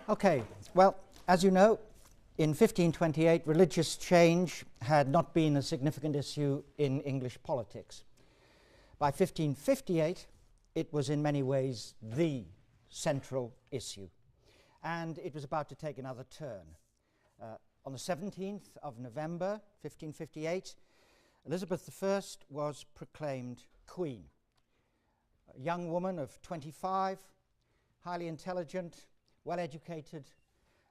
Okay, well, as you know, in 1528, religious change had not been a significant issue in English politics. By 1558, it was in many ways the central issue, and it was about to take another turn. On the 17th of November, 1558, Elizabeth I was proclaimed Queen. A young woman of 25, highly intelligent, well-educated,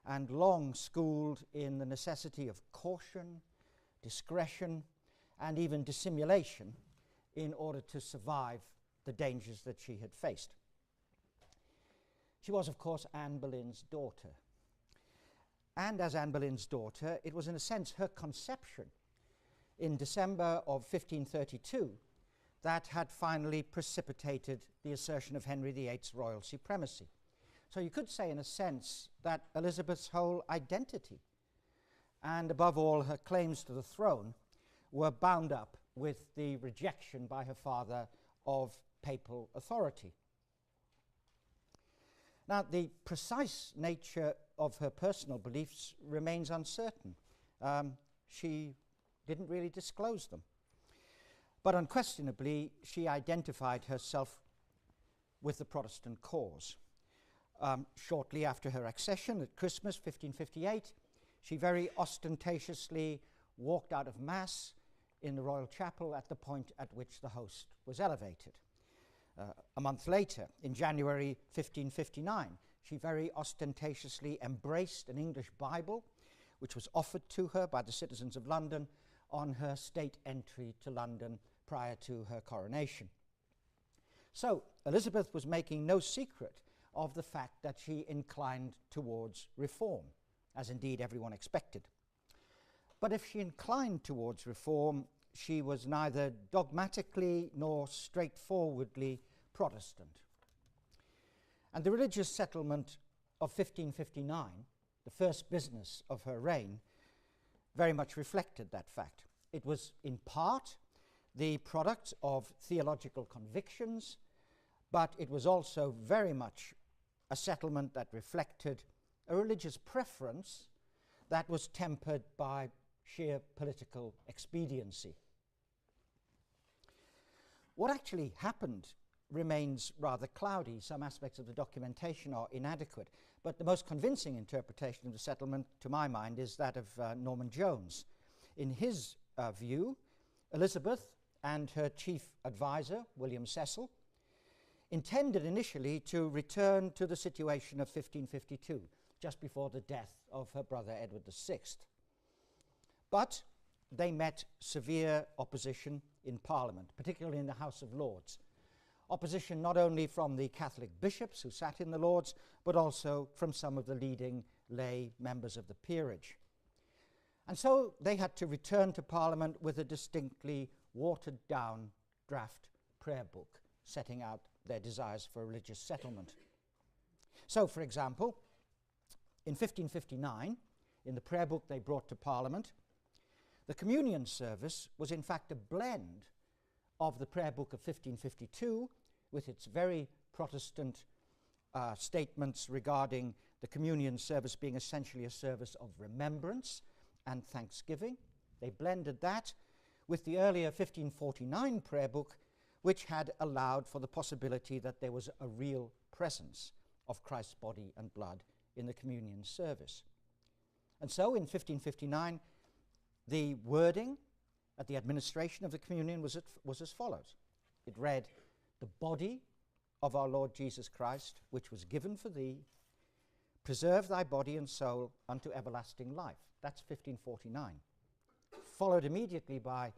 and long schooled in the necessity of caution, discretion, and even dissimulation in order to survive the dangers that she had faced. She was, of course, Anne Boleyn's daughter. And as Anne Boleyn's daughter, it was in a sense her conception in December of 1532 that had finally precipitated the assertion of Henry VIII's royal supremacy. So you could say, in a sense, that Elizabeth's whole identity, and above all her claims to the throne, were bound up with the rejection by her father of papal authority. Now, the precise nature of her personal beliefs remains uncertain. She didn't really disclose them. But unquestionably, she identified herself with the Protestant cause. Shortly after her accession at Christmas 1558, she very ostentatiously walked out of Mass in the royal chapel at the point at which the host was elevated. A month later, in January 1559, she very ostentatiously embraced an English Bible, which was offered to her by the citizens of London on her state entry to London prior to her coronation. So Elizabeth was making no secret of the fact that she inclined towards reform, as indeed everyone expected. But if she inclined towards reform, she was neither dogmatically nor straightforwardly Protestant. And the religious settlement of 1559, the first business of her reign, very much reflected that fact. It was in part the product of theological convictions, but it was also very much a settlement that reflected a religious preference that was tempered by sheer political expediency. What actually happened remains rather cloudy. Some aspects of the documentation are inadequate, but the most convincing interpretation of the settlement, to my mind, is that of Norman Jones. In his view, Elizabeth and her chief advisor, William Cecil, intended initially to return to the situation of 1552, just before the death of her brother Edward VI. But they met severe opposition in Parliament, particularly in the House of Lords. Opposition not only from the Catholic bishops who sat in the Lords, but also from some of the leading lay members of the peerage. And so they had to return to Parliament with a distinctly watered-down draft prayer book setting out their desires for religious settlement. So, for example, in 1559, in the prayer book they brought to Parliament, the communion service was in fact a blend of the prayer book of 1552 with its very Protestant statements regarding the communion service being essentially a service of remembrance and thanksgiving. They blended that with the earlier 1549 prayer book, which had allowed for the possibility that there was a real presence of Christ's body and blood in the communion service. And so in 1559, the wording at the administration of the communion was as follows. It read, "The body of our Lord Jesus Christ, which was given for thee, preserve thy body and soul unto everlasting life." That's 1549. Followed immediately by,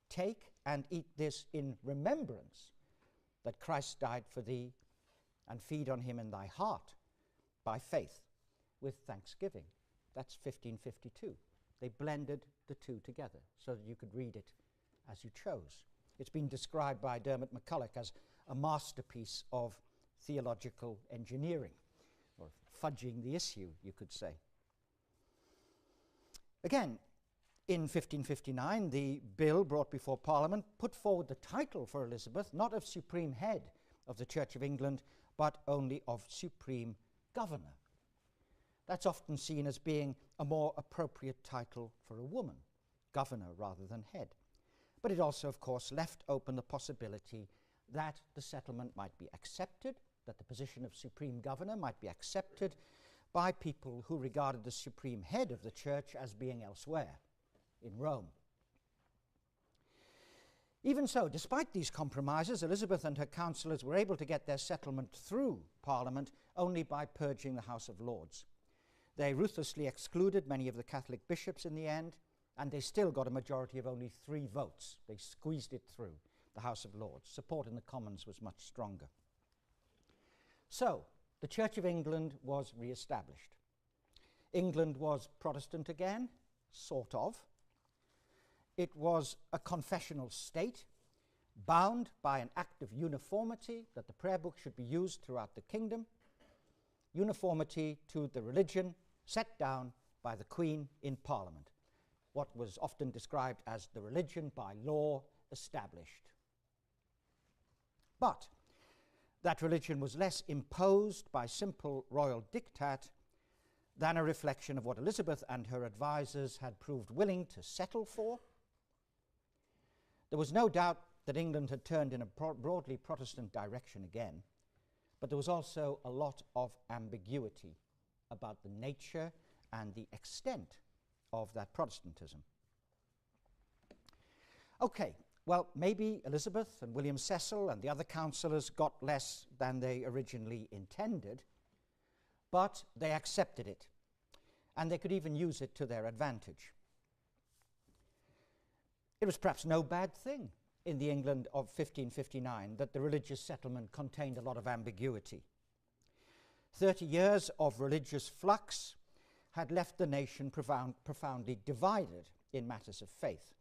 "Take and eat this in remembrance that Christ died for thee, and feed on him in thy heart by faith with thanksgiving." That's 1552. They blended the two together so that you could read it as you chose. It's been described by Dermot McCulloch as a masterpiece of theological engineering, or fudging the issue, you could say. Again, in 1559, the bill brought before Parliament put forward the title for Elizabeth, not of Supreme Head of the Church of England, but only of Supreme Governor. That's often seen as being a more appropriate title for a woman, governor rather than head. But it also, of course, left open the possibility that the settlement might be accepted, that the position of supreme governor might be accepted by people who regarded the supreme head of the church as being elsewhere, in Rome. Even so, despite these compromises, Elizabeth and her councillors were able to get their settlement through Parliament only by purging the House of Lords. They ruthlessly excluded many of the Catholic bishops in the end, and they still got a majority of only 3 votes. They squeezed it through the House of Lords. Support in the Commons was much stronger. So, the Church of England was re-established. England was Protestant again, sort of. It was a confessional state, bound by an act of uniformity that the prayer book should be used throughout the kingdom, uniformity to the religion set down by the Queen in Parliament, what was often described as the religion by law established. But that religion was less imposed by simple royal diktat than a reflection of what Elizabeth and her advisors had proved willing to settle for. There was no doubt that England had turned in a broadly Protestant direction again, but there was also a lot of ambiguity about the nature and the extent of that Protestantism. Okay, well, maybe Elizabeth and William Cecil and the other councillors got less than they originally intended, but they accepted it, and they could even use it to their advantage. It was perhaps no bad thing in the England of 1559 that the religious settlement contained a lot of ambiguity. 30 years of religious flux had left the nation profoundly divided in matters of faith.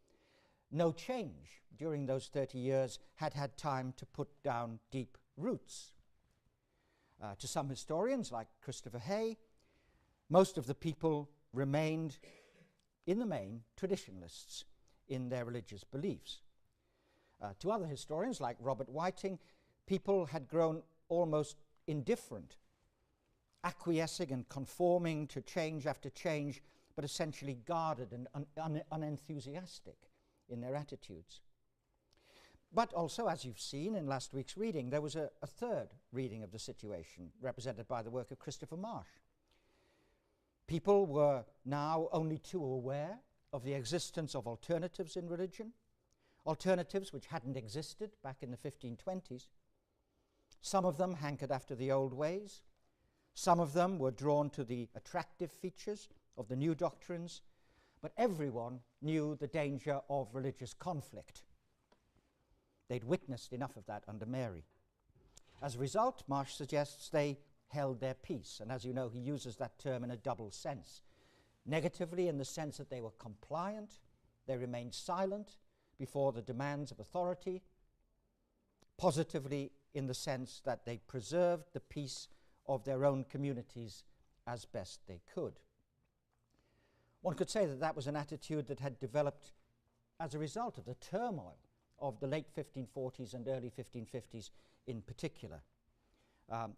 No change during those 30 years had had time to put down deep roots. To some historians, like Christopher Hay, most of the people remained, in the main, traditionalists in their religious beliefs. To other historians, like Robert Whiting, people had grown almost indifferent, acquiescing and conforming to change after change, but essentially guarded and unenthusiastic in their attitudes. But also, as you've seen in last week's reading, there was a third reading of the situation, represented by the work of Christopher Marsh. People were now only too aware of the existence of alternatives in religion, alternatives which hadn't existed back in the 1520s. Some of them hankered after the old ways. Some of them were drawn to the attractive features of the new doctrines, but everyone knew the danger of religious conflict. They'd witnessed enough of that under Mary. As a result, Marsh suggests they held their peace, and as you know, he uses that term in a double sense. Negatively, in the sense that they were compliant, they remained silent before the demands of authority. Positively, in the sense that they preserved the peace of their own communities as best they could. One could say that that was an attitude that had developed as a result of the turmoil of the late 1540s and early 1550s in particular.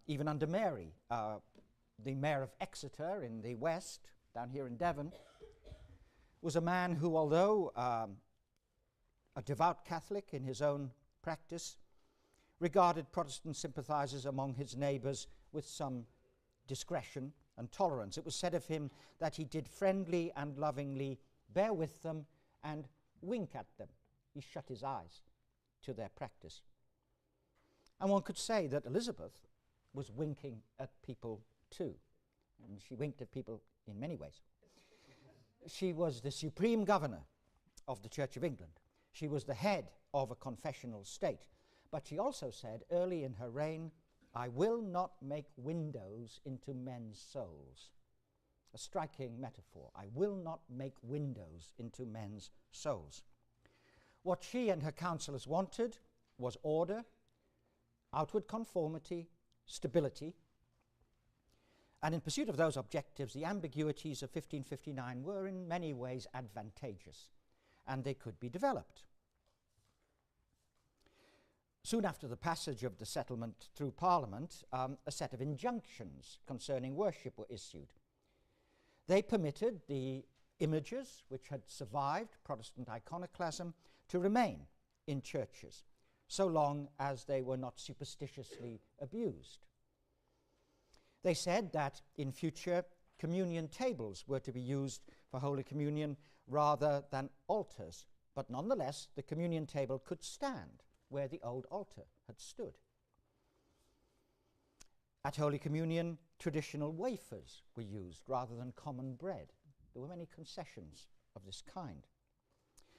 Even under Mary, the mayor of Exeter in the west, down here in Devon, was a man who, although a devout Catholic in his own practice, regarded Protestant sympathizers among his neighbors with some discretion and tolerance. It was said of him that he did friendly and lovingly bear with them and wink at them. He shut his eyes to their practice. And one could say that Elizabeth was winking at people too. And she winked at people in many ways. She was the supreme governor of the Church of England. She was the head of a confessional state. But she also said early in her reign, "I will not make windows into men's souls." A striking metaphor. I will not make windows into men's souls. What she and her councillors wanted was order, outward conformity, stability. And in pursuit of those objectives, the ambiguities of 1559 were in many ways advantageous, and they could be developed. Soon after the passage of the settlement through Parliament, a set of injunctions concerning worship were issued. They permitted the images which had survived Protestant iconoclasm to remain in churches, so long as they were not superstitiously abused. They said that in future communion tables were to be used for Holy Communion rather than altars, but nonetheless the communion table could stand where the old altar had stood. At Holy Communion, traditional wafers were used rather than common bread. There were many concessions of this kind.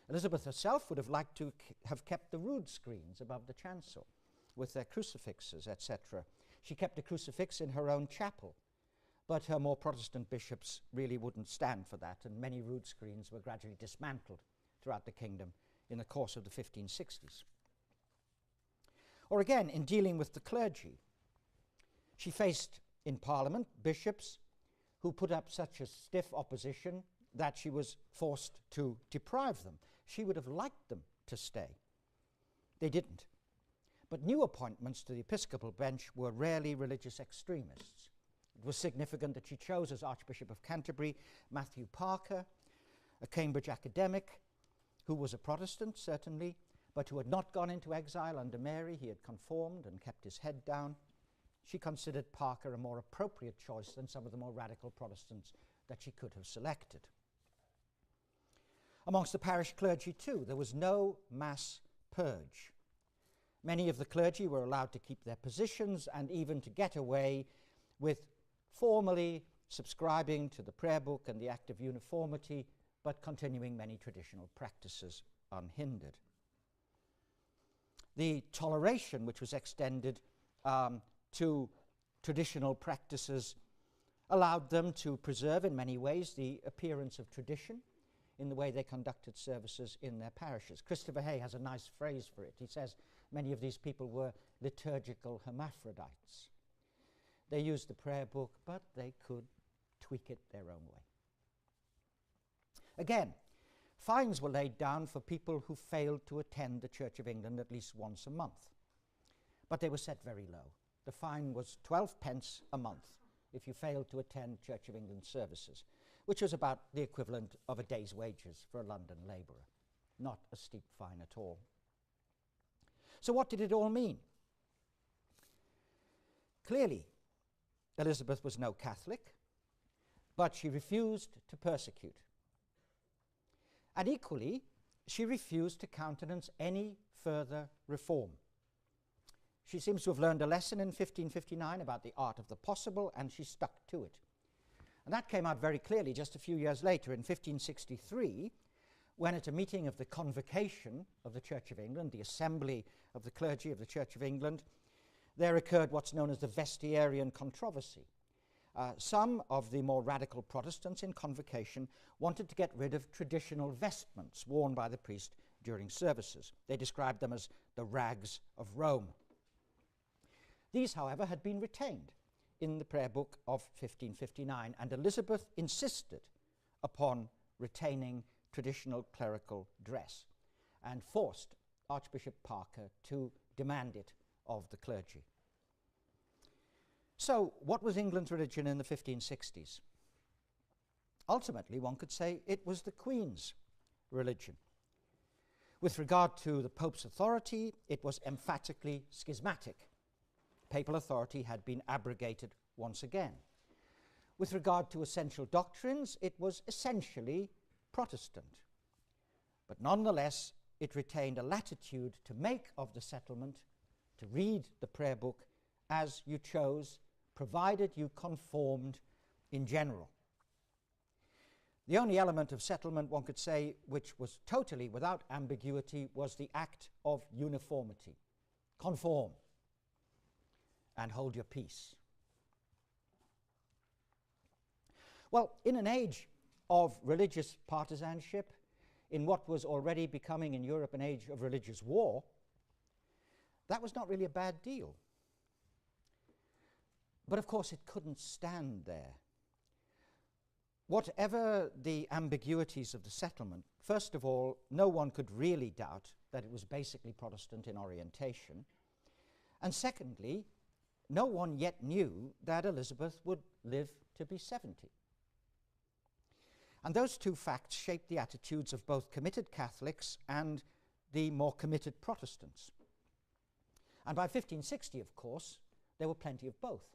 Elizabeth herself would have liked to have kept the rood screens above the chancel with their crucifixes, etc. She kept a crucifix in her own chapel, but her more Protestant bishops really wouldn't stand for that, and many rood screens were gradually dismantled throughout the kingdom in the course of the 1560s. Or again, in dealing with the clergy, she faced in Parliament bishops who put up such a stiff opposition that she was forced to deprive them. She would have liked them to stay. They didn't. But new appointments to the episcopal bench were rarely religious extremists. It was significant that she chose as Archbishop of Canterbury Matthew Parker, a Cambridge academic who was a Protestant, certainly, but who had not gone into exile under Mary. He had conformed and kept his head down. She considered Parker a more appropriate choice than some of the more radical Protestants that she could have selected. Amongst the parish clergy, too, there was no mass purge. Many of the clergy were allowed to keep their positions and even to get away with formally subscribing to the prayer book and the Act of Uniformity, but continuing many traditional practices unhindered. The toleration which was extended to traditional practices allowed them to preserve in many ways the appearance of tradition in the way they conducted services in their parishes. Christopher Hay has a nice phrase for it. He says many of these people were liturgical hermaphrodites. They used the prayer book, but they could tweak it their own way. Again, fines were laid down for people who failed to attend the Church of England at least once a month, but they were set very low. The fine was 12 pence a month if you failed to attend Church of England services, which was about the equivalent of a day's wages for a London labourer. Not a steep fine at all. So what did it all mean? Clearly, Elizabeth was no Catholic, but she refused to persecute. And equally, she refused to countenance any further reform. She seems to have learned a lesson in 1559 about the art of the possible, and she stuck to it. And that came out very clearly just a few years later in 1563, when at a meeting of the Convocation of the Church of England, the Assembly of the Clergy of the Church of England, there occurred what's known as the Vestiarian controversy. Some of the more radical Protestants in Convocation wanted to get rid of traditional vestments worn by the priest during services. They described them as the rags of Rome. These, however, had been retained in the prayer book of 1559, and Elizabeth insisted upon retaining traditional clerical dress and forced Archbishop Parker to demand it of the clergy. So, what was England's religion in the 1560s? Ultimately, one could say it was the Queen's religion. With regard to the Pope's authority, it was emphatically schismatic. Papal authority had been abrogated once again. With regard to essential doctrines, it was essentially Protestant. But nonetheless, it retained a latitude to make of the settlement, to read the prayer book as you chose, provided you conformed in general. The only element of settlement, one could say, which was totally without ambiguity, was the act of uniformity. Conform and hold your peace. Well, in an age of religious partisanship, in what was already becoming in Europe an age of religious war, that was not really a bad deal. But of course it couldn't stand there. Whatever the ambiguities of the settlement, first of all, no one could really doubt that it was basically Protestant in orientation. And secondly, no one yet knew that Elizabeth would live to be 70. And those two facts shaped the attitudes of both committed Catholics and the more committed Protestants. And by 1560, of course, there were plenty of both.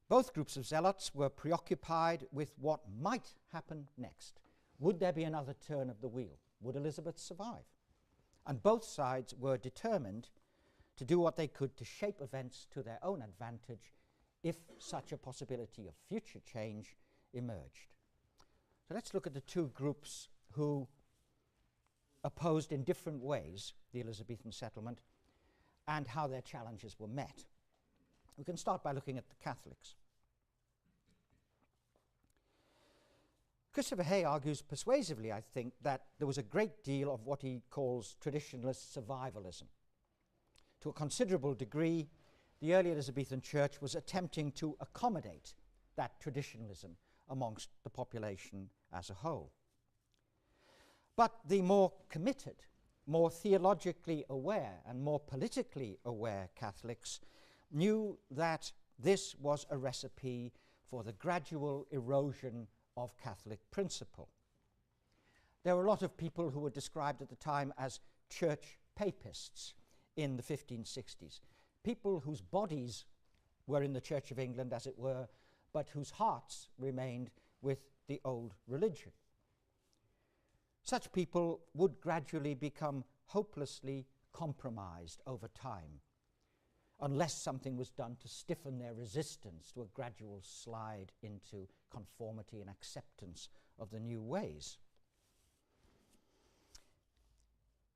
Both groups of zealots were preoccupied with what might happen next. Would there be another turn of the wheel? Would Elizabeth survive? And both sides were determined to do what they could to shape events to their own advantage if such a possibility of future change emerged. So let's look at the two groups who opposed in different ways the Elizabethan settlement and how their challenges were met. We can start by looking at the Catholics. Christopher Hay argues persuasively, I think, that there was a great deal of what he calls traditionalist survivalism. To a considerable degree, the early Elizabethan church was attempting to accommodate that traditionalism amongst the population as a whole. But the more committed, more theologically aware, and more politically aware Catholics knew that this was a recipe for the gradual erosion of Catholic principle. There were a lot of people who were described at the time as church Papists in the 1560s, people whose bodies were in the Church of England, as it were, but whose hearts remained with the old religion. Such people would gradually become hopelessly compromised over time, unless something was done to stiffen their resistance to a gradual slide into conformity and acceptance of the new ways.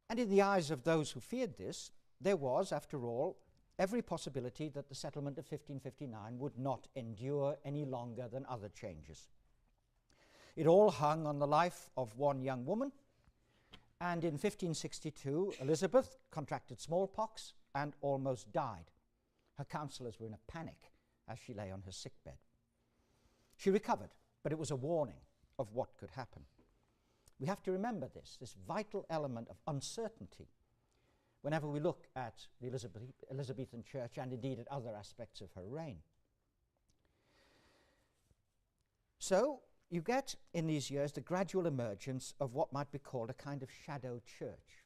And in the eyes of those who feared this, there was, after all, every possibility that the settlement of 1559 would not endure any longer than other changes. It all hung on the life of one young woman, and in 1562 Elizabeth contracted smallpox and almost died. Her counsellors were in a panic as she lay on her sickbed. She recovered, but it was a warning of what could happen. We have to remember this vital element of uncertainty whenever we look at the Elizabethan church and indeed at other aspects of her reign. So you get in these years the gradual emergence of what might be called a kind of shadow church,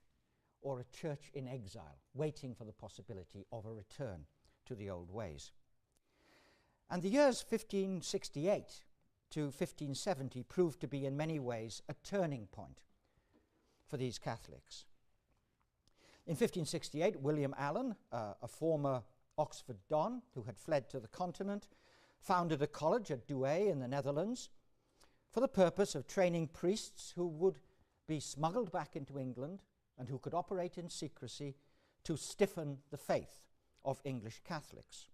or a church in exile, waiting for the possibility of a return to the old ways. And the years 1568 to 1570 proved to be in many ways a turning point for these Catholics. In 1568, William Allen, a former Oxford Don who had fled to the continent, founded a college at Douai in the Netherlands for the purpose of training priests who would be smuggled back into England and who could operate in secrecy to stiffen the faith of English Catholics.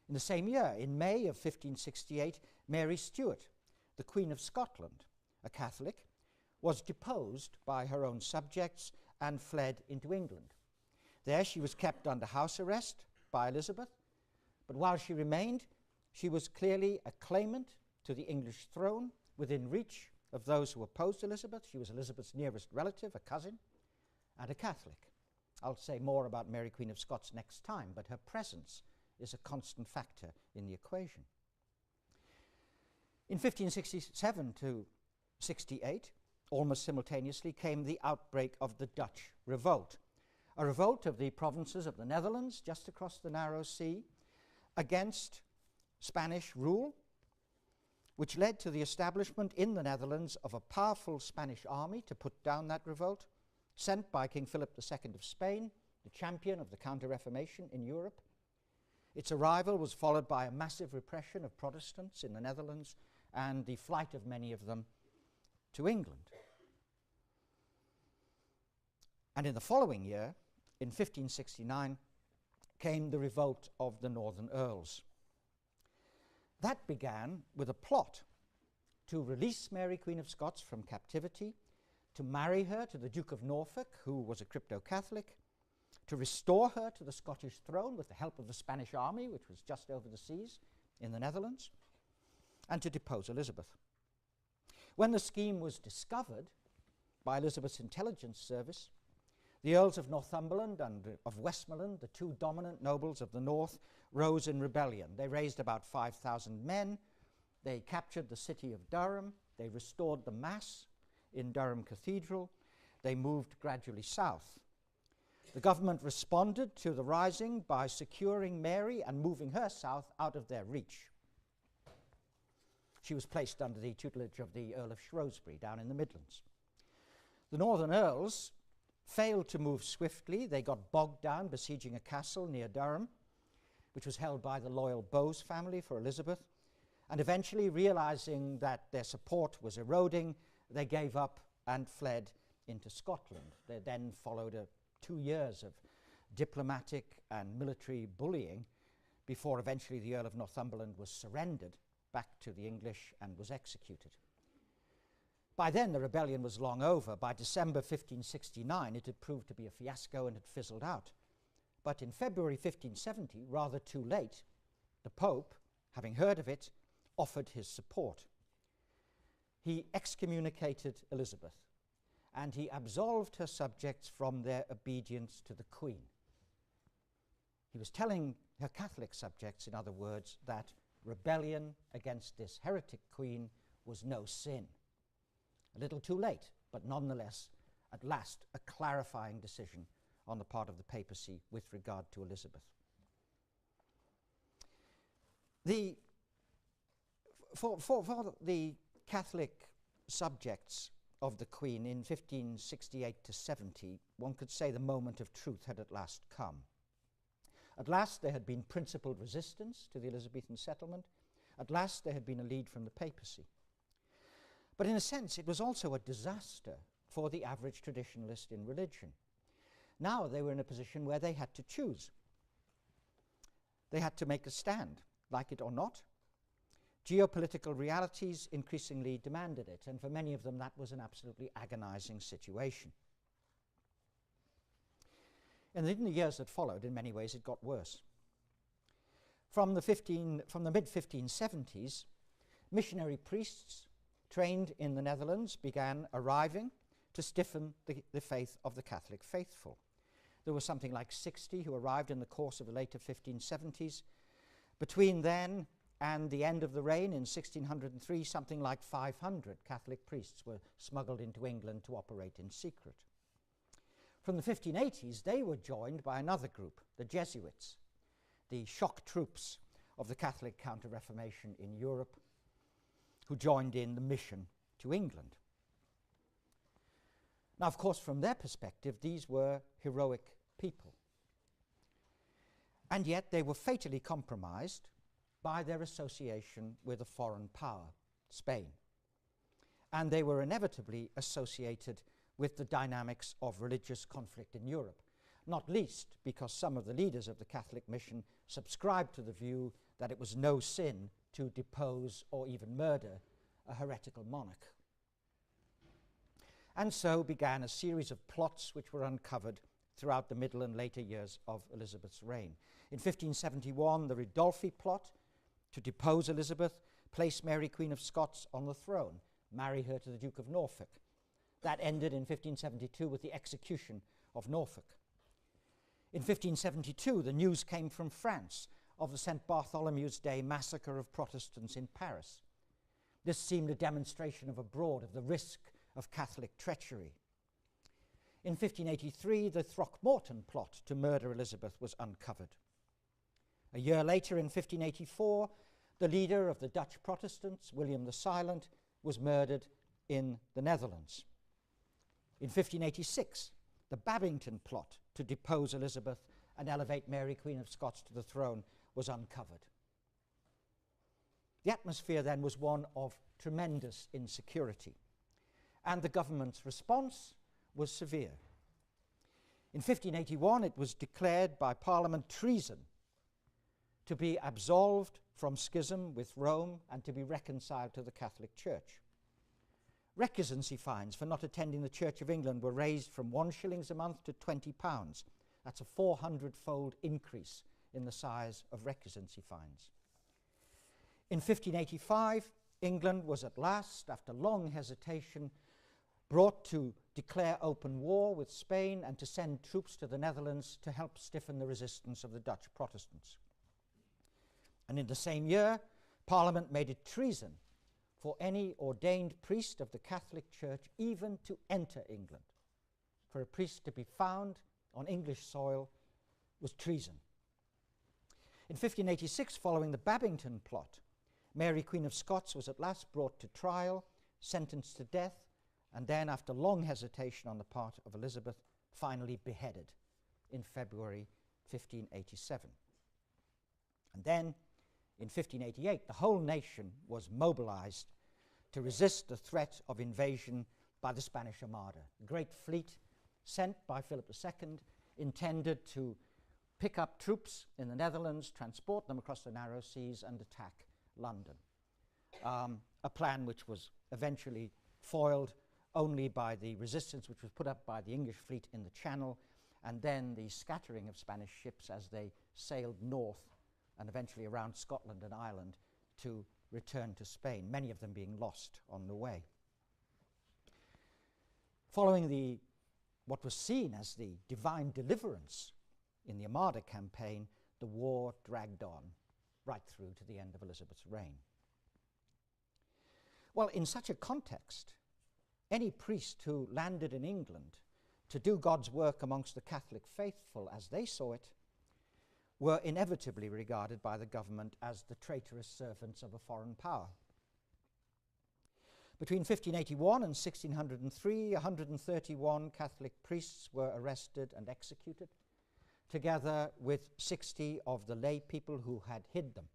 In the same year, in May of 1568, Mary Stuart, the Queen of Scotland, a Catholic, was deposed by her own subjects and fled into England. There she was kept under house arrest by Elizabeth, but while she remained, she was clearly a claimant to the English throne, within reach of those who opposed Elizabeth. She was Elizabeth's nearest relative, a cousin, and a Catholic. I'll say more about Mary Queen of Scots next time, but her presence is a constant factor in the equation. In 1567 to 68, almost simultaneously, came the outbreak of the Dutch Revolt, a revolt of the provinces of the Netherlands, just across the narrow sea, against Spanish rule, which led to the establishment in the Netherlands of a powerful Spanish army to put down that revolt, sent by King Philip II of Spain, the champion of the Counter-Reformation in Europe. Its arrival was followed by a massive repression of Protestants in the Netherlands and the flight of many of them to England. And in the following year, in 1569, came the revolt of the Northern Earls. That began with a plot to release Mary Queen of Scots from captivity, to marry her to the Duke of Norfolk, who was a crypto-Catholic, to restore her to the Scottish throne with the help of the Spanish army, which was just over the seas in the Netherlands, and to depose Elizabeth. When the scheme was discovered by Elizabeth's intelligence service, the Earls of Northumberland and of Westmoreland, the two dominant nobles of the north, rose in rebellion. They raised about 5,000 men They captured the city of Durham. They restored the Mass in Durham Cathedral. They moved gradually south. The government responded to the rising by securing Mary and moving her south out of their reach. She was placed under the tutelage of the Earl of Shrewsbury down in the Midlands. The northern earls failed to move swiftly. They got bogged down besieging a castle near Durham, which was held by the loyal Bowes family for Elizabeth, and eventually, realizing that their support was eroding, they gave up and fled into Scotland. There then followed 2 years of diplomatic and military bullying before eventually the Earl of Northumberland was surrendered back to the English and was executed. By then, the rebellion was long over. By December 1569, it had proved to be a fiasco and had fizzled out. But in February 1570, rather too late, the Pope, having heard of it, offered his support. He excommunicated Elizabeth, and he absolved her subjects from their obedience to the Queen. He was telling her Catholic subjects, in other words, that rebellion against this heretic queen was no sin. A little too late, but nonetheless, at last, a clarifying decision on the part of the papacy with regard to Elizabeth. For the Catholic subjects of the Queen in 1568 to 70, one could say the moment of truth had at last come. At last there had been principled resistance to the Elizabethan settlement. At last there had been a lead from the papacy. But in a sense, it was also a disaster for the average traditionalist in religion. Now they were in a position where they had to choose. They had to make a stand, like it or not. Geopolitical realities increasingly demanded it, and for many of them that was an absolutely agonizing situation. And in the years that followed, in many ways, it got worse. From the mid-1570s, missionary priests trained in the Netherlands began arriving to stiffen the faith of the Catholic faithful. There were something like 60 who arrived in the course of the later 1570s. Between then and the end of the reign in 1603, something like 500 Catholic priests were smuggled into England to operate in secret. From the 1580s, they were joined by another group, the Jesuits, the shock troops of the Catholic Counter-Reformation in Europe, who joined in the mission to England. Now, of course, from their perspective, these were heroic people. And yet they were fatally compromised by their association with a foreign power, Spain. And they were inevitably associated with the dynamics of religious conflict in Europe, not least because some of the leaders of the Catholic mission subscribed to the view that it was no sin to depose or even murder a heretical monarch. And so began a series of plots which were uncovered throughout the middle and later years of Elizabeth's reign. In 1571, the Ridolfi plot to depose Elizabeth, place Mary Queen of Scots on the throne, marry her to the Duke of Norfolk. That ended in 1572 with the execution of Norfolk. In 1572, the news came from France of the St. Bartholomew's Day massacre of Protestants in Paris. This seemed a demonstration of abroad of the risk of Catholic treachery. In 1583, the Throckmorton plot to murder Elizabeth was uncovered. A year later, in 1584, the leader of the Dutch Protestants, William the Silent, was murdered in the Netherlands. In 1586, the Babington plot to depose Elizabeth and elevate Mary Queen of Scots to the throne was uncovered. The atmosphere then was one of tremendous insecurity, and the government's response was severe. In 1581, it was declared by Parliament treason to be absolved from schism with Rome and to be reconciled to the Catholic Church. Recusancy fines for not attending the Church of England were raised from 1 shilling a month to £20. That's a 400-fold increase in the size of recusancy fines. In 1585, England was at last, after long hesitation, brought to declare open war with Spain and to send troops to the Netherlands to help stiffen the resistance of the Dutch Protestants. And in the same year, Parliament made it treason for any ordained priest of the Catholic Church even to enter England. For a priest to be found on English soil was treason. In 1586, following the Babington plot, Mary, Queen of Scots, was at last brought to trial, sentenced to death, and then, after long hesitation on the part of Elizabeth, finally beheaded in February 1587. And then, in 1588, the whole nation was mobilized to resist the threat of invasion by the Spanish Armada, a great fleet sent by Philip II, intended to pick up troops in the Netherlands, transport them across the narrow seas, and attack London. A plan which was eventually foiled only by the resistance which was put up by the English fleet in the Channel, and then the scattering of Spanish ships as they sailed north and eventually around Scotland and Ireland to return to Spain, many of them being lost on the way. Following what was seen as the divine deliverance in the Armada campaign, the war dragged on right through to the end of Elizabeth's reign. Well, in such a context, any priest who landed in England to do God's work amongst the Catholic faithful as they saw it were inevitably regarded by the government as the traitorous servants of a foreign power. Between 1581 and 1603, 131 Catholic priests were arrested and executed, together with 60 of the lay people who had hid them,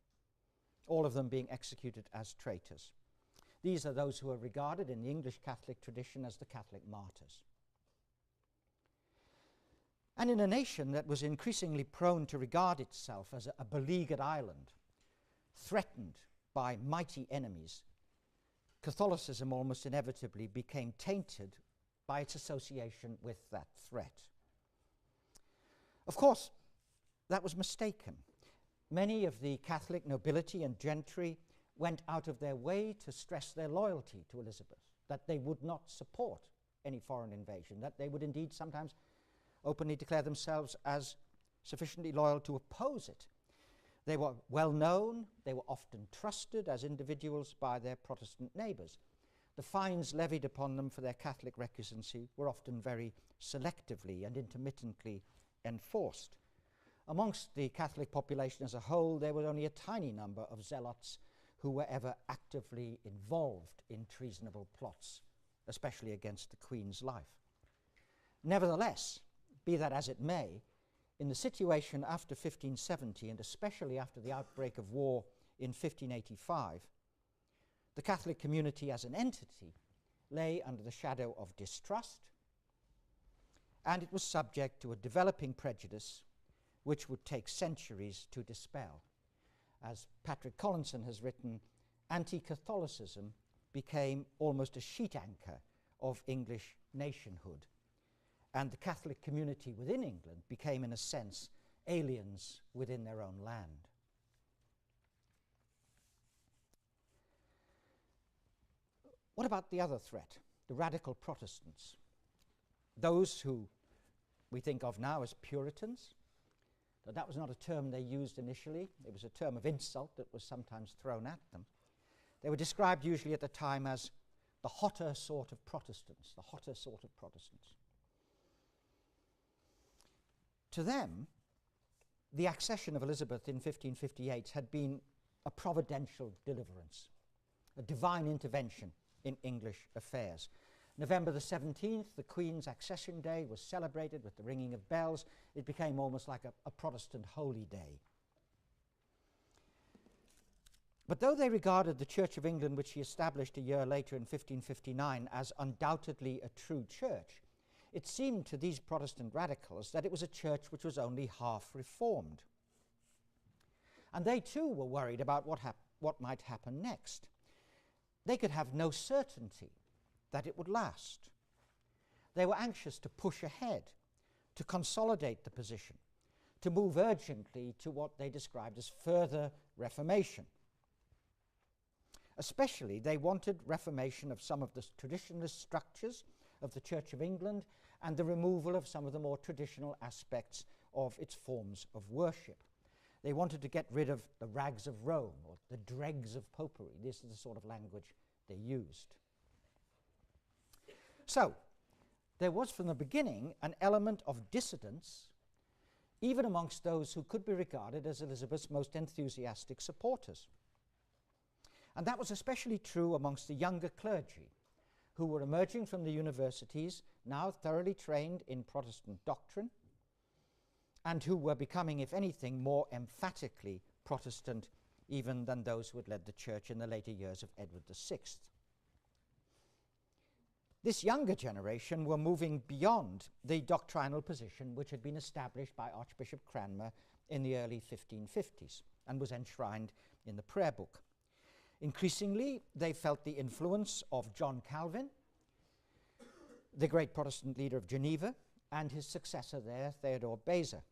all of them being executed as traitors. These are those who are regarded in the English Catholic tradition as the Catholic martyrs. And in a nation that was increasingly prone to regard itself as a beleaguered island, threatened by mighty enemies, Catholicism almost inevitably became tainted by its association with that threat. Of course, that was mistaken. Many of the Catholic nobility and gentry went out of their way to stress their loyalty to Elizabeth, that they would not support any foreign invasion, that they would indeed sometimes openly declare themselves as sufficiently loyal to oppose it. They were well known, they were often trusted as individuals by their Protestant neighbours. The fines levied upon them for their Catholic recusancy were often very selectively and intermittently enforced. Amongst the Catholic population as a whole, there was only a tiny number of zealots who were ever actively involved in treasonable plots, especially against the Queen's life. Nevertheless, be that as it may, in the situation after 1570, and especially after the outbreak of war in 1585, the Catholic community as an entity lay under the shadow of distrust, and it was subject to a developing prejudice which would take centuries to dispel. As Patrick Collinson has written, anti-Catholicism became almost a sheet anchor of English nationhood, and the Catholic community within England became, in a sense, aliens within their own land. What about the other threat, the radical Protestants? Those who we think of now as Puritans. But that was not a term they used initially. It was a term of insult that was sometimes thrown at them. They were described usually at the time as the hotter sort of Protestants, the hotter sort of Protestants. To them, the accession of Elizabeth in 1558 had been a providential deliverance, a divine intervention in English affairs. November the 17th, the Queen's accession day, was celebrated with the ringing of bells. It became almost like a Protestant holy day. But though they regarded the Church of England, which she established a year later in 1559, as undoubtedly a true church, it seemed to these Protestant radicals that it was a church which was only half reformed. And they too were worried about what might happen next. They could have no certainty that it would last. They were anxious to push ahead, to consolidate the position, to move urgently to what they described as further reformation. Especially, they wanted reformation of some of the traditionalist structures of the Church of England and the removal of some of the more traditional aspects of its forms of worship. They wanted to get rid of the rags of Rome, or the dregs of popery. This is the sort of language they used. So, there was from the beginning an element of dissidence, even amongst those who could be regarded as Elizabeth's most enthusiastic supporters. And that was especially true amongst the younger clergy, who were emerging from the universities, now thoroughly trained in Protestant doctrine, and who were becoming, if anything, more emphatically Protestant even than those who had led the church in the later years of Edward VI. This younger generation were moving beyond the doctrinal position which had been established by Archbishop Cranmer in the early 1550s and was enshrined in the prayer book. Increasingly, they felt the influence of John Calvin, the great Protestant leader of Geneva, and his successor there, Theodore Beza.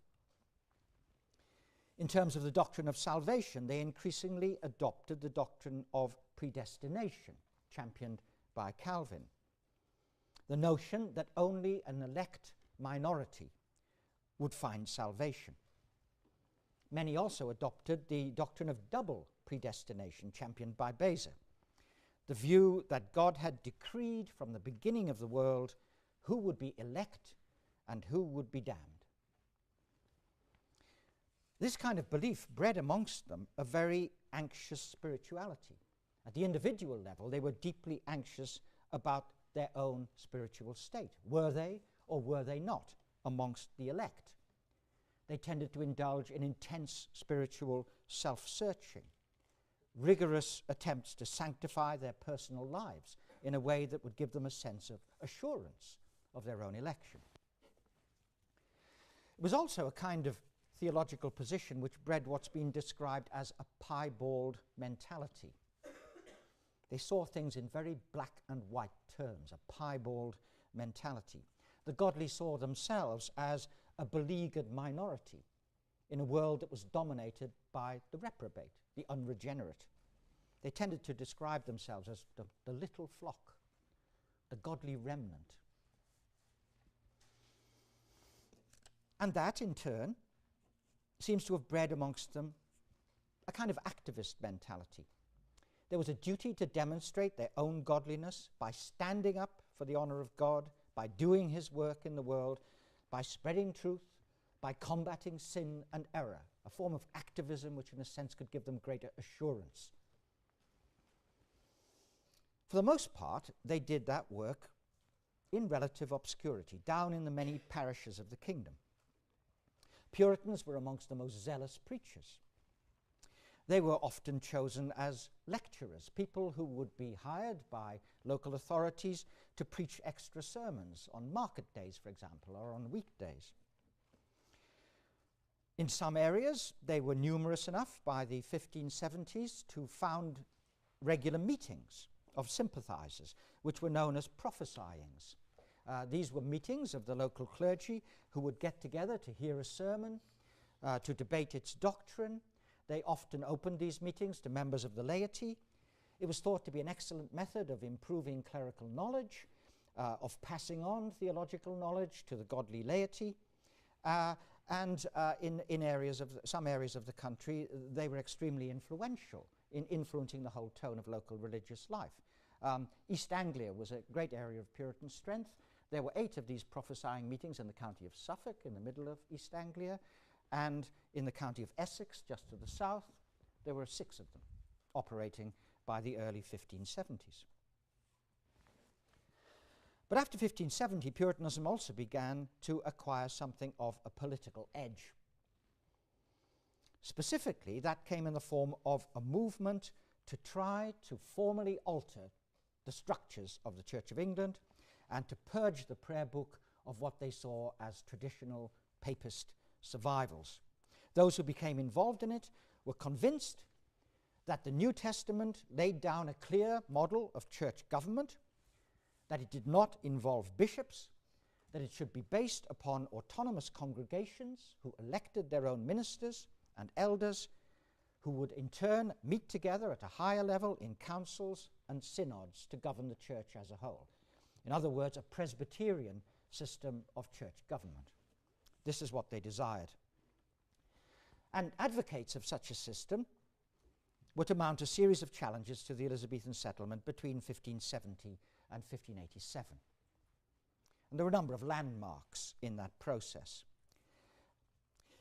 In terms of the doctrine of salvation, they increasingly adopted the doctrine of predestination, championed by Calvin. The notion that only an elect minority would find salvation. Many also adopted the doctrine of double predestination, championed by Beza, the view that God had decreed from the beginning of the world who would be elect and who would be damned. This kind of belief bred amongst them a very anxious spirituality. At the individual level, they were deeply anxious about their own spiritual state. Were they or were they not amongst the elect? They tended to indulge in intense spiritual self-searching, rigorous attempts to sanctify their personal lives in a way that would give them a sense of assurance of their own election. It was also a kind of theological position which bred what's been described as a piebald mentality. They saw things in very black and white terms, a piebald mentality. The godly saw themselves as a beleaguered minority in a world that was dominated by the reprobate, the unregenerate. They tended to describe themselves as the little flock, the godly remnant. And that, in turn, seems to have bred amongst them a kind of activist mentality. There was a duty to demonstrate their own godliness by standing up for the honor of God, by doing his work in the world, by spreading truth, by combating sin and error, a form of activism which in a sense could give them greater assurance. For the most part, they did that work in relative obscurity, down in the many parishes of the kingdom. Puritans were amongst the most zealous preachers. They were often chosen as lecturers, people who would be hired by local authorities to preach extra sermons on market days, for example, or on weekdays. In some areas, they were numerous enough by the 1570s to found regular meetings of sympathizers, which were known as prophesyings. These were meetings of the local clergy who would get together to hear a sermon, to debate its doctrine. They often opened these meetings to members of the laity. It was thought to be an excellent method of improving clerical knowledge, of passing on theological knowledge to the godly laity, and in some areas of the country, they were extremely influential in influencing the whole tone of local religious life. East Anglia was a great area of Puritan strength. There were 8 of these prophesying meetings in the county of Suffolk, in the middle of East Anglia, and in the county of Essex, just to the south, there were 6 of them operating by the early 1570s. But after 1570, Puritanism also began to acquire something of a political edge. Specifically, that came in the form of a movement to try to formally alter the structures of the Church of England and to purge the prayer book of what they saw as traditional Papist survivals. Those who became involved in it were convinced that the New Testament laid down a clear model of church government, that it did not involve bishops, that it should be based upon autonomous congregations who elected their own ministers and elders, who would in turn meet together at a higher level in councils and synods to govern the church as a whole. In other words, a Presbyterian system of church government. This is what they desired. And advocates of such a system were to mount a series of challenges to the Elizabethan settlement between 1570 and 1587. And there were a number of landmarks in that process.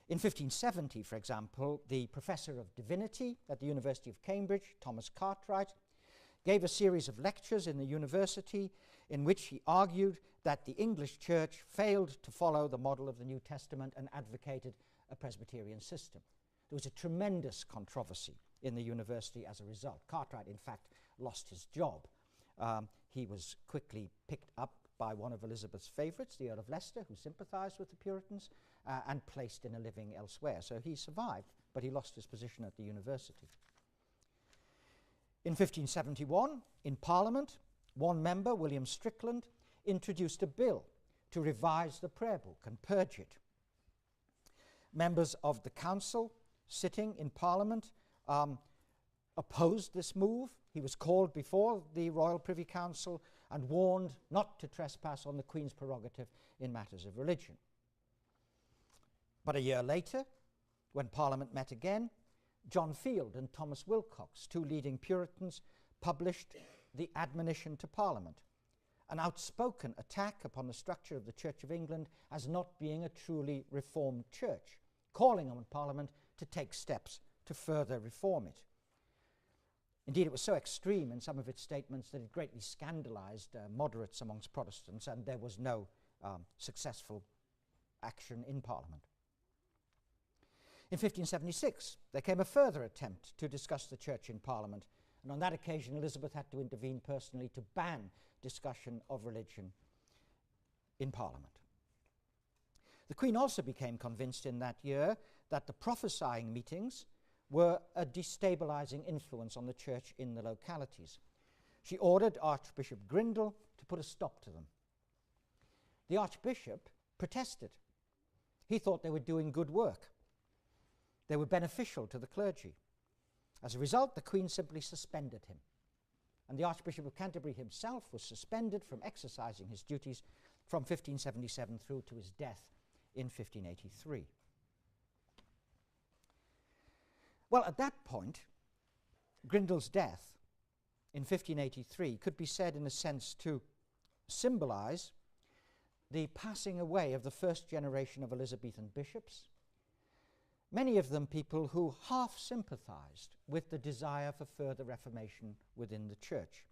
In 1570, for example, the professor of divinity at the University of Cambridge, Thomas Cartwright, gave a series of lectures in the university in which he argued that the English church failed to follow the model of the New Testament and advocated a Presbyterian system. There was a tremendous controversy in the university as a result. Cartwright, in fact, lost his job. He was quickly picked up by one of Elizabeth's favourites, the Earl of Leicester, who sympathised with the Puritans, and placed in a living elsewhere. So he survived, but he lost his position at the university. In 1571, in Parliament, one member, William Strickland, introduced a bill to revise the prayer book and purge it. Members of the council sitting in Parliament opposed this move. He was called before the Royal Privy Council and warned not to trespass on the Queen's prerogative in matters of religion. But a year later, when Parliament met again, John Field and Thomas Wilcox, two leading Puritans, published the Admonition to Parliament, an outspoken attack upon the structure of the Church of England as not being a truly reformed church, calling on Parliament to take steps to further reform it. Indeed, it was so extreme in some of its statements that it greatly scandalized moderates amongst Protestants, and there was no successful action in Parliament. In 1576, there came a further attempt to discuss the church in Parliament, and on that occasion Elizabeth had to intervene personally to ban discussion of religion in Parliament. The Queen also became convinced in that year that the prophesying meetings were a destabilizing influence on the church in the localities. She ordered Archbishop Grindal to put a stop to them. The Archbishop protested. He thought they were doing good work. They were beneficial to the clergy. As a result, the Queen simply suspended him. And the Archbishop of Canterbury himself was suspended from exercising his duties from 1577 through to his death in 1583. Well, at that point, Grindal's death in 1583 could be said in a sense to symbolize the passing away of the first generation of Elizabethan bishops, many of them people who half sympathized with the desire for further reformation within the church.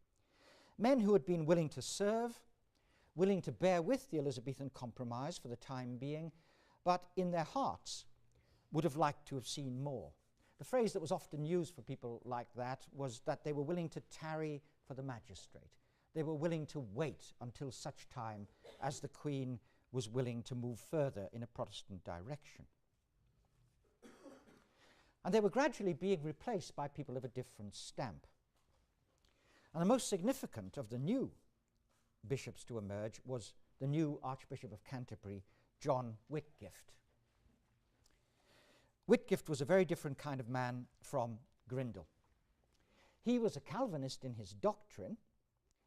Men who had been willing to serve, willing to bear with the Elizabethan compromise for the time being, but in their hearts would have liked to have seen more. The phrase that was often used for people like that was that they were willing to tarry for the magistrate. They were willing to wait until such time as the Queen was willing to move further in a Protestant direction. And they were gradually being replaced by people of a different stamp. And the most significant of the new bishops to emerge was the new Archbishop of Canterbury, John Whitgift. Whitgift was a very different kind of man from Grindal. He was a Calvinist in his doctrine.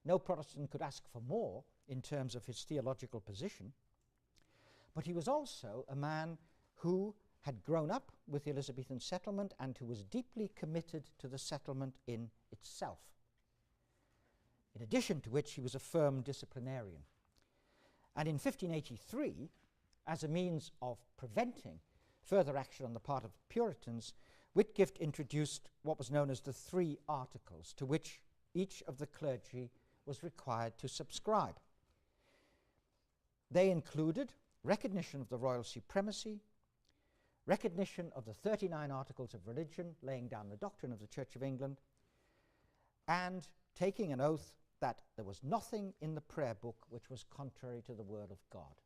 No Protestant could ask for more in terms of his theological position. But he was also a man who had grown up with the Elizabethan settlement and who was deeply committed to the settlement in itself. In addition to which, he was a firm disciplinarian. And in 1583, as a means of preventing further action on the part of the Puritans, Whitgift introduced what was known as the 3 Articles, to which each of the clergy was required to subscribe. They included recognition of the royal supremacy, recognition of the 39 Articles of Religion, laying down the doctrine of the Church of England, and taking an oath that there was nothing in the prayer book which was contrary to the Word of God.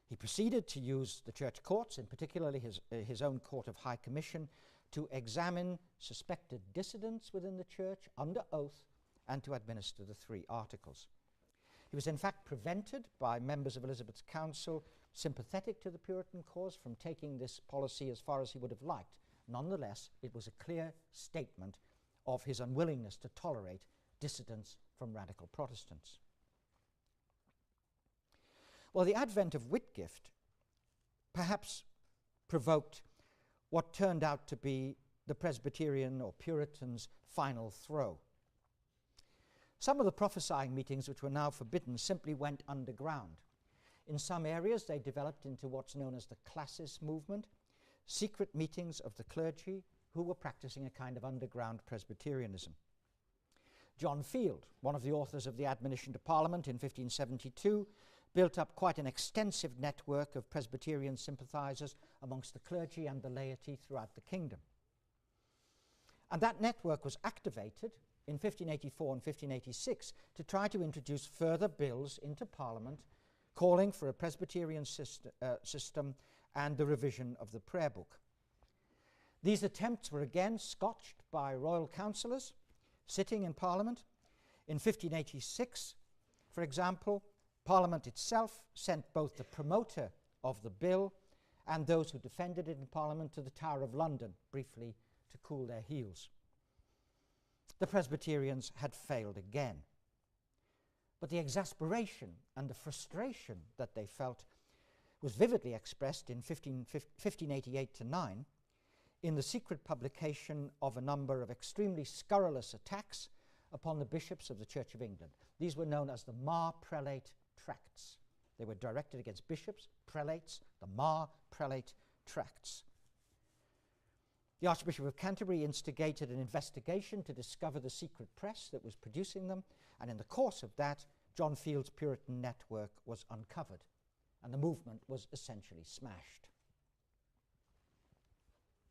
He proceeded to use the church courts, and particularly his own Court of High Commission, to examine suspected dissidents within the church under oath and to administer the 3 Articles. He was in fact prevented by members of Elizabeth's council sympathetic to the Puritan cause from taking this policy as far as he would have liked. Nonetheless, it was a clear statement of his unwillingness to tolerate dissidents from radical Protestants. Well, the advent of Whitgift perhaps provoked what turned out to be the Presbyterian or Puritans' final throw. Some of the prophesying meetings, which were now forbidden, simply went underground. In some areas, they developed into what's known as the Classis movement, secret meetings of the clergy who were practicing a kind of underground Presbyterianism. John Field, one of the authors of the Admonition to Parliament in 1572, built up quite an extensive network of Presbyterian sympathizers amongst the clergy and the laity throughout the kingdom. And that network was activated in 1584 and 1586 to try to introduce further bills into Parliament calling for a Presbyterian system and the revision of the prayer book. These attempts were again scotched by royal councillors sitting in Parliament. In 1586, for example, Parliament itself sent both the promoter of the bill and those who defended it in Parliament to the Tower of London, briefly to cool their heels. The Presbyterians had failed again. But the exasperation and the frustration that they felt was vividly expressed in 1588-9 in the secret publication of a number of extremely scurrilous attacks upon the bishops of the Church of England. These were known as the Mar Prelate Tracts. They were directed against bishops, prelates, the Mar Prelate Tracts. The Archbishop of Canterbury instigated an investigation to discover the secret press that was producing them, and in the course of that, John Field's Puritan network was uncovered, and the movement was essentially smashed.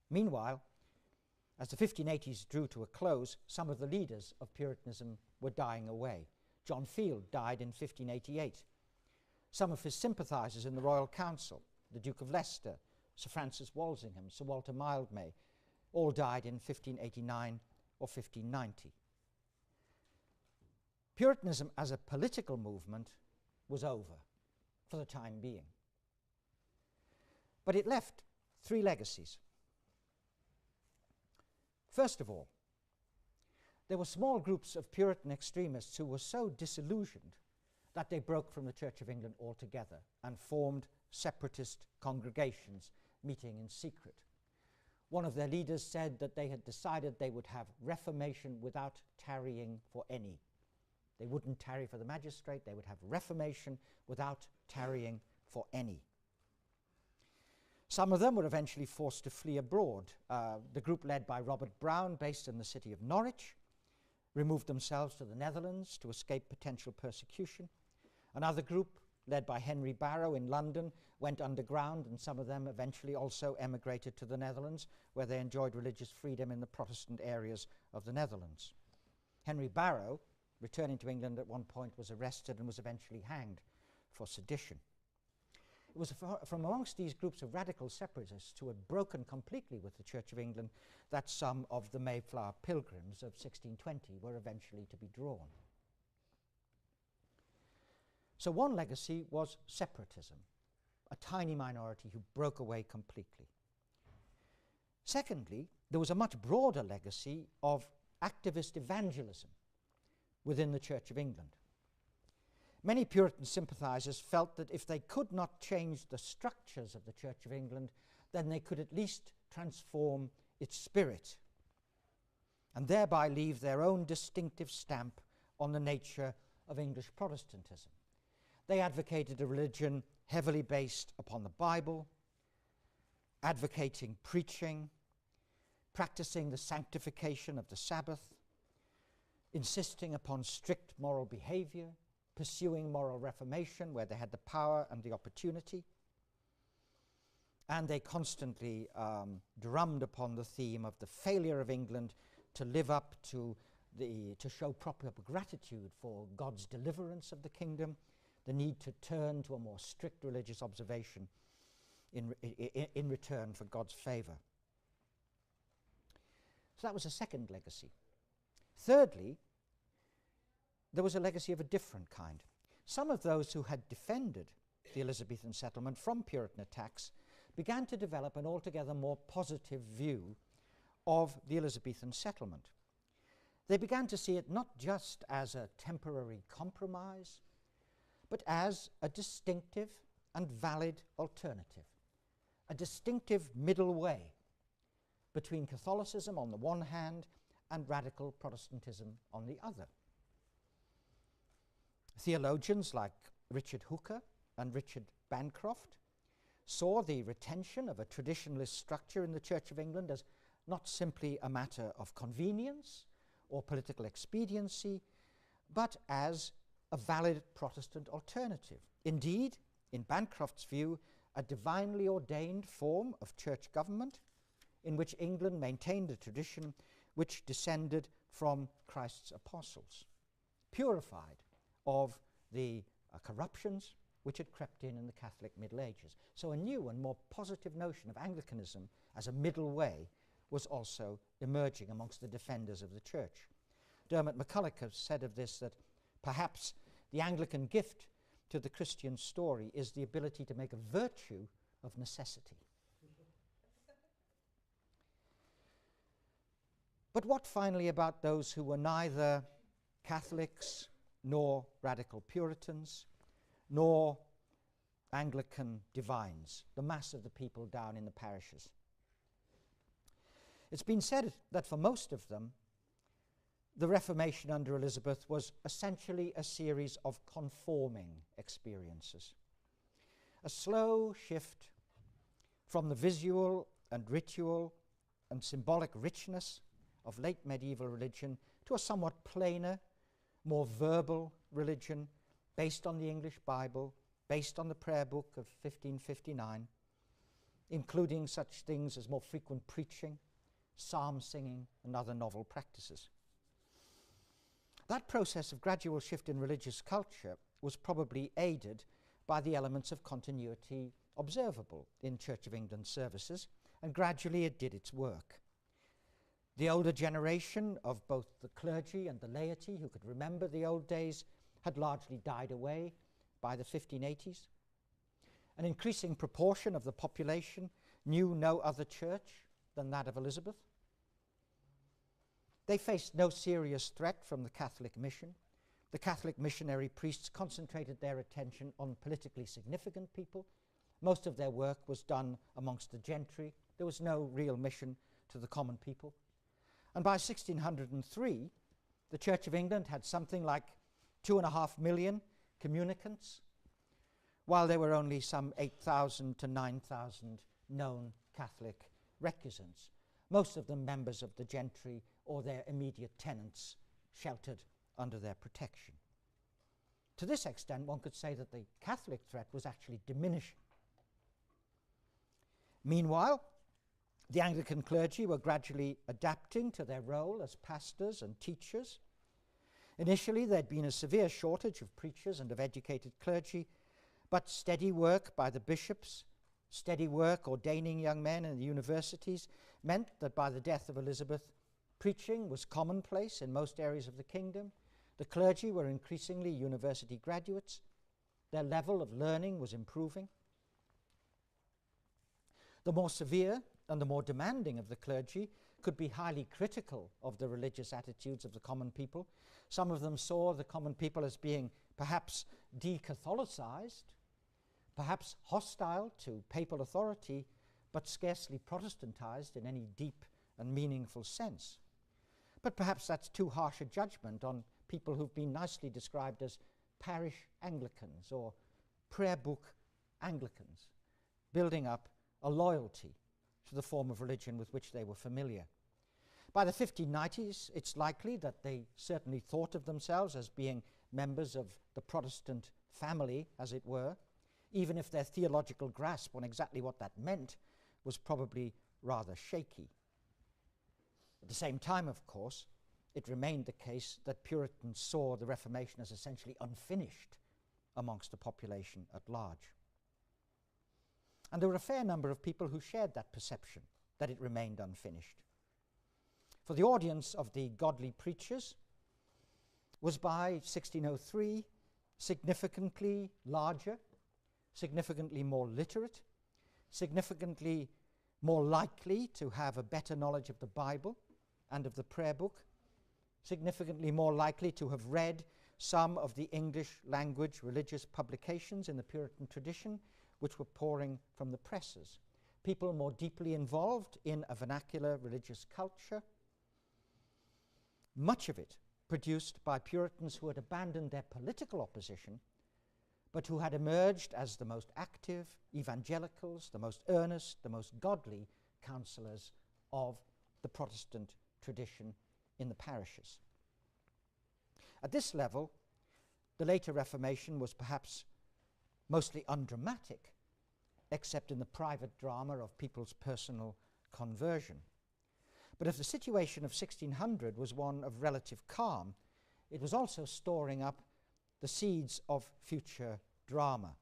Meanwhile, as the 1580s drew to a close, some of the leaders of Puritanism were dying away. John Field died in 1588. Some of his sympathizers in the Royal Council, the Duke of Leicester, Sir Francis Walsingham, Sir Walter Mildmay, all died in 1589 or 1590. Puritanism as a political movement was over for the time being. But it left three legacies. First of all, there were small groups of Puritan extremists who were so disillusioned that they broke from the Church of England altogether and formed separatist congregations meeting in secret. One of their leaders said that they had decided they would have reformation without tarrying for any. They wouldn't tarry for the magistrate, they would have reformation without tarrying for any. Some of them were eventually forced to flee abroad. The group led by Robert Brown, based in the city of Norwich, removed themselves to the Netherlands to escape potential persecution. Another group, led by Henry Barrow in London, went underground, and some of them eventually also emigrated to the Netherlands, where they enjoyed religious freedom in the Protestant areas of the Netherlands. Henry Barrow, returning to England at one point, was arrested and was eventually hanged for sedition. It was from amongst these groups of radical separatists who had broken completely with the Church of England that some of the Mayflower Pilgrims of 1620 were eventually to be drawn. So one legacy was separatism, a tiny minority who broke away completely. Secondly, there was a much broader legacy of activist evangelism within the Church of England. Many Puritan sympathizers felt that if they could not change the structures of the Church of England, then they could at least transform its spirit and thereby leave their own distinctive stamp on the nature of English Protestantism. They advocated a religion heavily based upon the Bible, advocating preaching, practicing the sanctification of the Sabbath, insisting upon strict moral behavior, pursuing moral reformation where they had the power and the opportunity. And they constantly drummed upon the theme of the failure of England to live up to show proper gratitude for God's deliverance of the kingdom, the need to turn to a more strict religious observation in return for God's favor. So that was a second legacy. Thirdly, there was a legacy of a different kind. Some of those who had defended the Elizabethan settlement from Puritan attacks began to develop an altogether more positive view of the Elizabethan settlement. They began to see it not just as a temporary compromise, but as a distinctive and valid alternative, a distinctive middle way between Catholicism on the one hand and radical Protestantism on the other. Theologians like Richard Hooker and Richard Bancroft saw the retention of a traditionalist structure in the Church of England as not simply a matter of convenience or political expediency, but as a valid Protestant alternative. Indeed, in Bancroft's view, a divinely ordained form of church government in which England maintained a tradition which descended from Christ's apostles, purified of the corruptions which had crept in the Catholic Middle Ages. So a new and more positive notion of Anglicanism as a middle way was also emerging amongst the defenders of the church. Dermot McCulloch has said of this that perhaps the Anglican gift to the Christian story is the ability to make a virtue of necessity. But what finally about those who were neither Catholics nor radical Puritans nor Anglican divines, the mass of the people down in the parishes? It's been said that for most of them, the Reformation under Elizabeth was essentially a series of conforming experiences. A slow shift from the visual and ritual and symbolic richness of late medieval religion to a somewhat plainer, more verbal religion based on the English Bible, based on the prayer book of 1559, including such things as more frequent preaching, psalm singing, and other novel practices. That process of gradual shift in religious culture was probably aided by the elements of continuity observable in Church of England services, and gradually it did its work. The older generation of both the clergy and the laity who could remember the old days had largely died away by the 1580s. An increasing proportion of the population knew no other church than that of Elizabeth. They faced no serious threat from the Catholic mission. The Catholic missionary priests concentrated their attention on politically significant people. Most of their work was done amongst the gentry. There was no real mission to the common people. And by 1603, the Church of England had something like 2.5 million communicants, while there were only some 8,000 to 9,000 known Catholic recusants, most of them members of the gentry or their immediate tenants sheltered under their protection. To this extent, one could say that the Catholic threat was actually diminishing. Meanwhile, the Anglican clergy were gradually adapting to their role as pastors and teachers. Initially, there had been a severe shortage of preachers and of educated clergy, but steady work by the bishops, steady work ordaining young men in the universities, meant that by the death of Elizabeth, preaching was commonplace in most areas of the kingdom. The clergy were increasingly university graduates. Their level of learning was improving. The more severe and the more demanding of the clergy could be highly critical of the religious attitudes of the common people. Some of them saw the common people as being perhaps de-Catholicized, perhaps hostile to papal authority, but scarcely Protestantized in any deep and meaningful sense. But perhaps that's too harsh a judgment on people who've been nicely described as parish Anglicans or prayer book Anglicans, building up a loyalty to the form of religion with which they were familiar. By the 1590s, it's likely that they certainly thought of themselves as being members of the Protestant family, as it were, even if their theological grasp on exactly what that meant was probably rather shaky. At the same time, of course, it remained the case that Puritans saw the Reformation as essentially unfinished amongst the population at large. And there were a fair number of people who shared that perception, that it remained unfinished. For the audience of the godly preachers was by 1603 significantly larger, significantly more literate, significantly more likely to have a better knowledge of the Bible and of the prayer book, significantly more likely to have read some of the English language religious publications in the Puritan tradition which were pouring from the presses. people more deeply involved in a vernacular religious culture, much of it produced by Puritans who had abandoned their political opposition, but who had emerged as the most active evangelicals, the most earnest, the most godly counsellors of the Protestant tradition in the parishes. At this level, the later Reformation was perhaps mostly undramatic, except in the private drama of people's personal conversion. But if the situation of 1600 was one of relative calm, it was also storing up the seeds of future drama.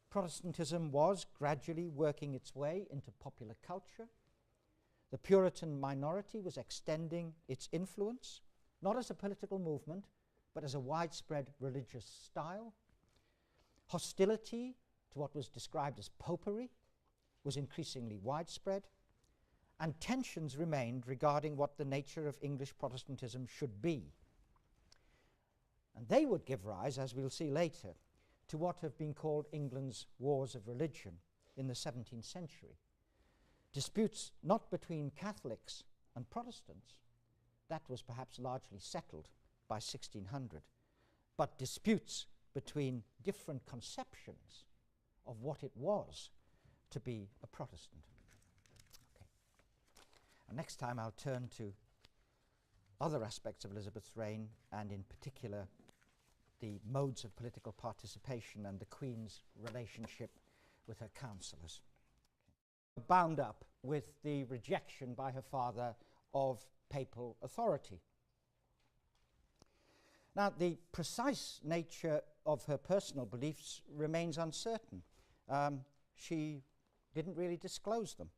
Protestantism was gradually working its way into popular culture. The Puritan minority was extending its influence, not as a political movement, but as a widespread religious style. Hostility to what was described as popery was increasingly widespread, and tensions remained regarding what the nature of English Protestantism should be. And they would give rise, as we'll see later, to what have been called England's wars of religion in the 17th century. Disputes not between Catholics and Protestants, that was perhaps largely settled by 1600, but disputes between different conceptions of what it was to be a Protestant. Okay. And next time I'll turn to other aspects of Elizabeth's reign, and in particular the modes of political participation and the Queen's relationship with her councillors. Okay. Bound up with the rejection by her father of papal authority. Now, the precise nature of her personal beliefs remains uncertain. She didn't really disclose them.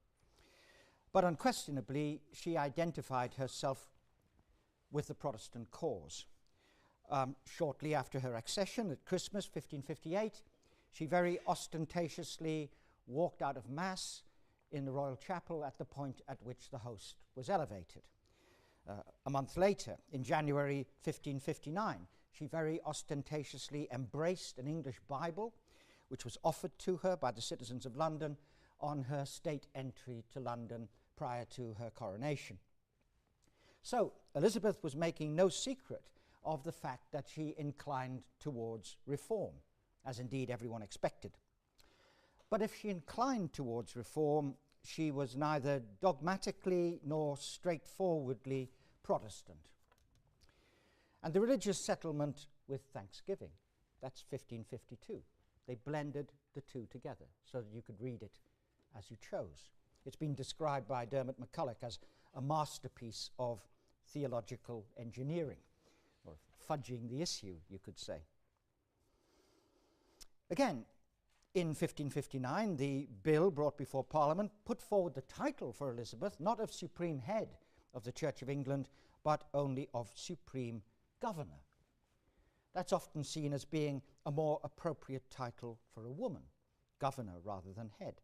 But unquestionably, she identified herself with the Protestant cause. Shortly after her accession at Christmas 1558, she very ostentatiously walked out of Mass in the royal chapel at the point at which the host was elevated. A month later, in January 1559, she very ostentatiously embraced an English Bible, which was offered to her by the citizens of London on her state entry to London prior to her coronation. So Elizabeth was making no secret of the fact that she inclined towards reform, as indeed everyone expected. But if she inclined towards reform, she was neither dogmatically nor straightforwardly Protestant. And the religious settlement with Thanksgiving, that's 1552. They blended the two together so that you could read it as you chose. It's been described by Dermot McCulloch as a masterpiece of theological engineering, or fudging the issue, you could say. Again, in 1559, the bill brought before Parliament put forward the title for Elizabeth, not of Supreme Head of the Church of England, but only of Supreme Governor. That's often seen as being a more appropriate title for a woman, governor rather than head.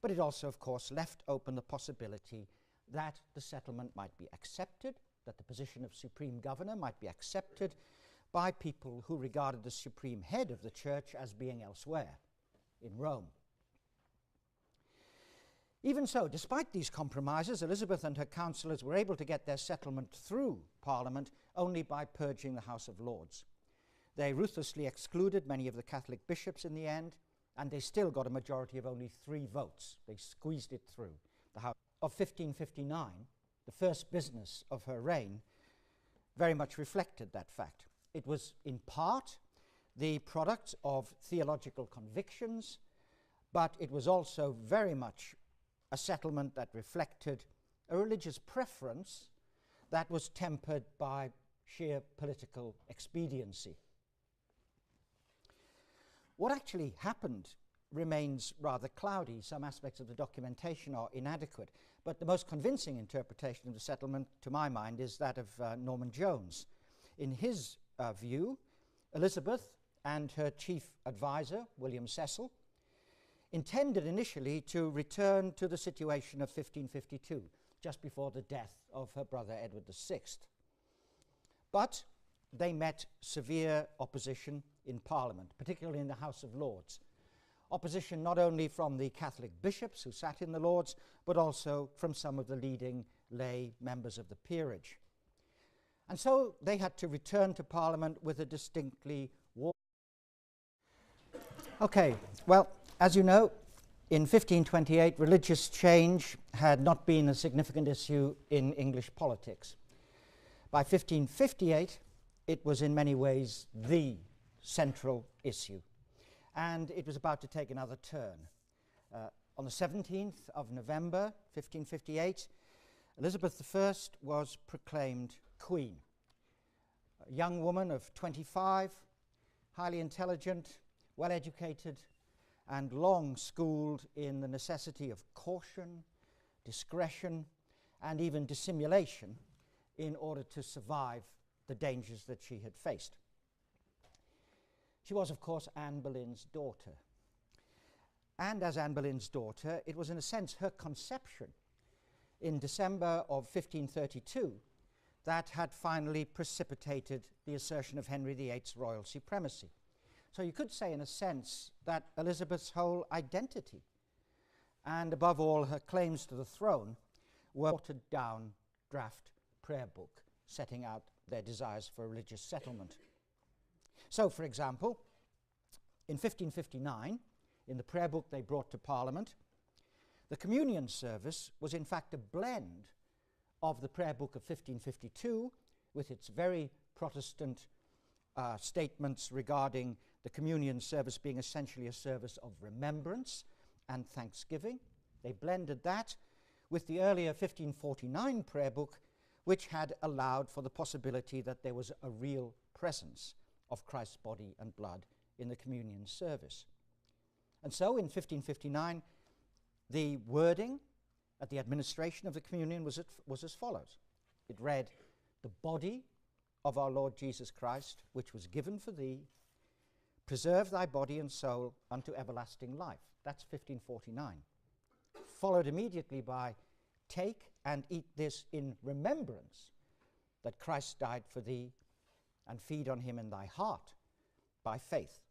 But it also, of course, left open the possibility that the settlement might be accepted, that the position of Supreme Governor might be accepted by people who regarded the Supreme Head of the Church as being elsewhere, in Rome. Even so, despite these compromises, Elizabeth and her councillors were able to get their settlement through Parliament only by purging the House of Lords. They ruthlessly excluded many of the Catholic bishops in the end, and they still got a majority of only 3 votes. They squeezed it through. The House of 1559, the first business of her reign, very much reflected that fact. It was in part the product of theological convictions, but it was also very much a settlement that reflected a religious preference that was tempered by sheer political expediency. What actually happened remains rather cloudy. Some aspects of the documentation are inadequate, but the most convincing interpretation of the settlement, to my mind, is that of Norman Jones. In his view, Elizabeth and her chief advisor, William Cecil, intended initially to return to the situation of 1552, just before the death of her brother Edward VI. But they met severe opposition in Parliament, particularly in the House of Lords, Opposition not only from the Catholic bishops who sat in the Lords, but also from some of the leading lay members of the peerage. And so they had to return to Parliament with a distinctly war. Okay, well, as you know, in 1528, religious change had not been a significant issue in English politics. By 1558, it was in many ways the central issue, and it was about to take another turn. On the 17th of November, 1558, Elizabeth I was proclaimed Queen. A young woman of 25, highly intelligent, well-educated, and long schooled in the necessity of caution, discretion, and even dissimulation in order to survive the dangers that she had faced. She was, of course, Anne Boleyn's daughter. And as Anne Boleyn's daughter, it was in a sense her conception in December of 1532 that had finally precipitated the assertion of Henry VIII's royal supremacy. So you could say, in a sense, that Elizabeth's whole identity, and above all her claims to the throne, were a watered-down draft prayer book setting out their desires for religious settlement. So, for example, in 1559, in the prayer book they brought to Parliament, the communion service was in fact a blend of the prayer book of 1552 with its very Protestant statements regarding the communion service being essentially a service of remembrance and thanksgiving. They blended that with the earlier 1549 prayer book, which had allowed for the possibility that there was a real presence of Christ's body and blood in the communion service. And so in 1559, the wording at the administration of the communion was as follows. It read, "The body of our Lord Jesus Christ, which was given for thee, preserve thy body and soul unto everlasting life." That's 1549. Followed immediately by, "Take and eat this in remembrance that Christ died for thee, and feed on him in thy heart by faith."